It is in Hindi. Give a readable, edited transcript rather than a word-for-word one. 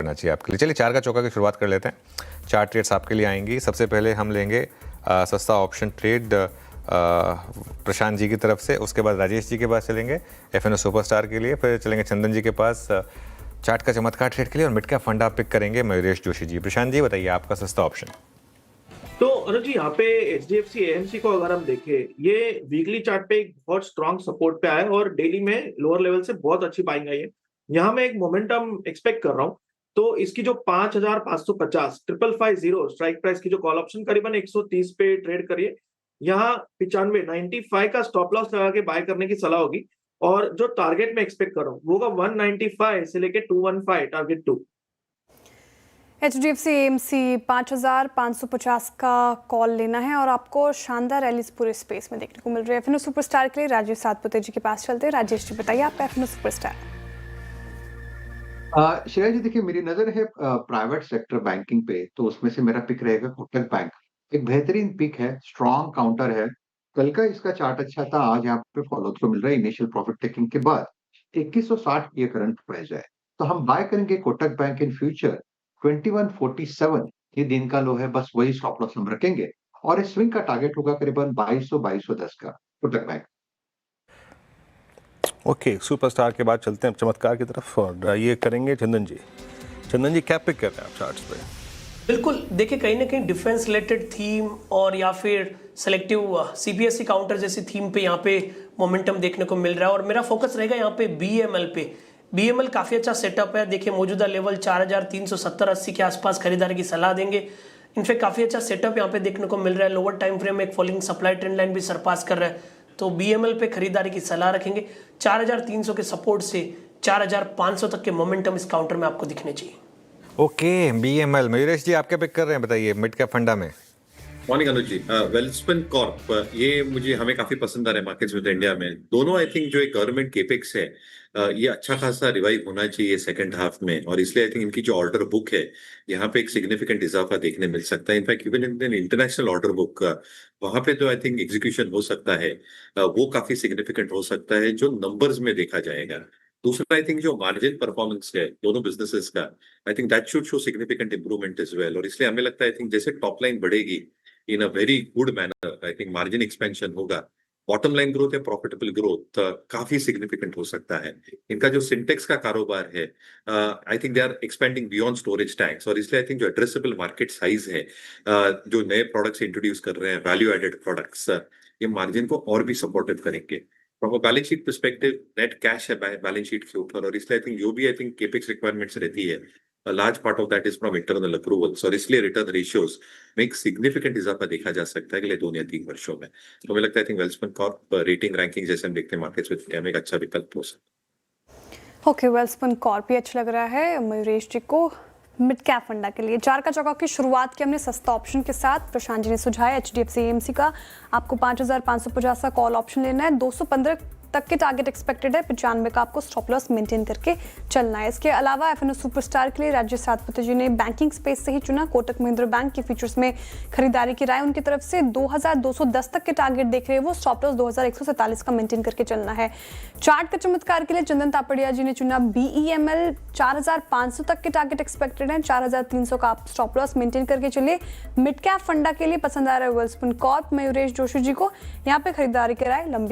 रहना चाहिए आपके लिए। चलिए 4 का चौका की शुरुआत कर लेते हैं। 4 ट्रेड्स आपके लिए आएंगी। सबसे पहले हम लेंगे सस्ता ऑप्शन ट्रेड प्रशांत जी की तरफ से, उसके बाद राजेश जी के पास चलेंगे एफएनओ सुपरस्टार के लिए, फिर चलेंगे चंदन जी के पास चार्ट का चमत्कार ट्रेड के लिए, और मिड कैप फंड आप पिक करेंगे मयूरेश जोशी जी। प्रशांत जी बताइए आपका सस्ता ऑप्शन। तो अनुज जी, यहाँ पे एचडीएफसी एएमसी को अगर हम देखें, ये वीकली चार्ट पे एक बहुत स्ट्रांग सपोर्ट पे आया है और डेली में लोअर लेवल से बहुत अच्छी बाइंग आई है। यहाँ मैं एक मोमेंटम एक्सपेक्ट कर रहा हूँ। तो इसकी जो 5,550 5,550 स्ट्राइक प्राइस की जो कॉल ऑप्शन करीबन 130 पे ट्रेड करिए। यहाँ 95 95 का स्टॉप लॉस लगा के बाय करने की सलाह होगी। और जो टारगेट मैं एक्सपेक्ट कर रहा हूँ वो होगा 195 से लेके 215 टारगेट 2। एचडीएफसी एएमसी 5,550 का कॉल लेना है और आपको शानदार रैलीज पूरे स्पेस में देखने को मिल रही है। एफएनओ सुपरस्टार के लिए राजेश सातपुते जी के पास चलते हैं। राजेश जी बताइए आपका एफएनओ सुपरस्टार। श्रेया जी देखिए, मेरी नजर है प्राइवेट सेक्टर बैंकिंग पे, तो उसमें से मेरा पिक रहेगा कोटक बैंक। एक बेहतरीन पिक है, स्ट्रॉन्ग काउंटर है। कल का इसका चार्ट अच्छा था, आज यहाँ पे फॉलो थ्रू मिल रहा है इनिशियल प्रॉफिट टेकिंग के बाद। 2160 ये करंट प्राइस है, तो हम बाय करेंगे कोटक बैंक इन फ्यूचर 2147। ये दिन का लो है, बस वही स्टॉप लॉस हम रखेंगे और इस स्विंग का टारगेट होगा करीबन 2200-2210 का कोटक बैंक। ओके, सुपरस्टार के बाद चलते हैं चमत्कार की तरफ और ये करेंगे चंदन जी। चंदन जी क्या पिक कर रहे हैं आप चार्ट्स पे? बिल्कुल, देखिए कहीं ना कहीं डिफेंस रिलेटेड थीम और या फिर सेलेक्टिव सीपीएससी काउंटर जैसी थीम पे यहाँ पे मोमेंटम देखने को मिल रहा है और मेरा फोकस रहेगा यहाँ पे बीएमएल पे। बीएमएल काफ़ी अच्छा सेटअप है। देखिए मौजूदा लेवल 4,370-80 के आसपास खरीदारी की सलाह देंगे। इनफैक्ट काफ़ी अच्छा सेटअप यहाँ पे देखने को मिल रहा है। लोअर टाइम फ्रेम में एक फॉलिंग सप्लाई ट्रेंड लाइन भी सरपास कर रहा है, तो बीएमएल पे खरीदारी की सलाह रखेंगे। 4,300 के सपोर्ट से 4,500 तक के मोमेंटम इस काउंटर में आपको दिखने चाहिए। ओके, बीएमएल मयूरेश जी आप क्या पिक कर रहे हैं बताइए मिड कैप फंडा में। मॉर्निंग अनुज जी। वेल्सपन कॉर्प, ये मुझे हमें काफी पसंद आ रहे हैं मार्केट्स में इंडिया में। दोनों आई थिंक जो एक गवर्नमेंट केपेक्स है, ये अच्छा खासा रिवाइव होना चाहिए सेकंड हाफ में, और इसलिए आई थिंक इनकी जो ऑर्डर बुक है यहाँ पे एक सिग्निफिकेंट इजाफा देखने मिल सकता है। In fact even in international order book वहां पे जो आई थिंक एग्जीक्यूशन हो सकता है वो काफी सिग्निफिकेंट हो सकता है जो नंबर्स में देखा जाएगा। दूसरा आई थिंक जो मार्जिन परफॉर्मेंस है दोनों बिजनेसेस का, I think that should show significant improvement as well. और इसलिए हमें लगता है आई थिंक जैसे टॉप लाइन बढ़ेगी in a very good manner, I think margin expansion होगा, बॉटम लाइन ग्रोथ या प्रॉफिटेबल ग्रोथ काफी सिग्निफिकेंट हो सकता है। इनका जो सिंटेक्स का कारोबार है, I think they are expanding beyond storage tanks, और इसलिए आई थिंक जो एड्रेसेबल मार्केट साइज है, जो नए प्रोडक्ट्स इंट्रोड्यूस कर रहे हैं वैल्यू एडेड प्रोडक्ट्स, ये मार्जिन को और भी सपोर्टिव करेंगे। From a balance sheet perspective net cash है बैलेंस शीट के ऊपर, और इसलिए आई थिंक जो भी आई थिंक केपेक्स रिक्वायरमेंट्स रहती है, a large part of that is from internal accruals, और इसलिए रिटर्न रेशियोज में एक सिग्निफिकेंट इजाफा देखा जा सकता है अगले 2 या 3 वर्षों में। तो मुझे लगता है I think Welspun Corp rating ranking जैसे हम देखते हैं मार्केट्स में एक अच्छा विकल्प हो सकता है। ओके, वेल्सपन कॉर्प भी अच्छा लग रहा है मयूरेश जी को मिड कैप फंडा के लिए। 4 का चौका की शुरुआत की हमने सस्ता ऑप्शन के साथ। प्रशांत जी ने सुझाया एचडीएफसी एएमसी का आपको 5,550 का कॉल ऑप्शन लेना है। 215 तक के टारगेट एक्सपेक्टेड है। 95 का आपको स्टॉप लॉस मेंटेन करके चलना है। इसके अलावा एफएनओ सुपरस्टार के लिए राजेश सातपुते जी ने बैंकिंग स्पेस से ही चुना। कोटक महिंद्रा बैंक के फीचर्स में खरीदारी की राय उनकी तरफ से। 2,210 तक के टारगेट देख रहे हैं वो। स्टॉप लॉस 2,147 का मेंटेन करके चलना है। चार्ट का चमत्कार के लिए चंदन तापड़िया जी ने चुना बीईएमएल। 4,500 तक के टारगेट एक्सपेक्टेड है। 4,300 का आप स्टॉप लॉस मेंटेन करके चलिए। मिड कैप फंडा के लिए पसंद आ रहा है वेल्सपन कॉर्प मयूरेश जोशी जी को। यहाँ पे खरीदारी की राय लंबी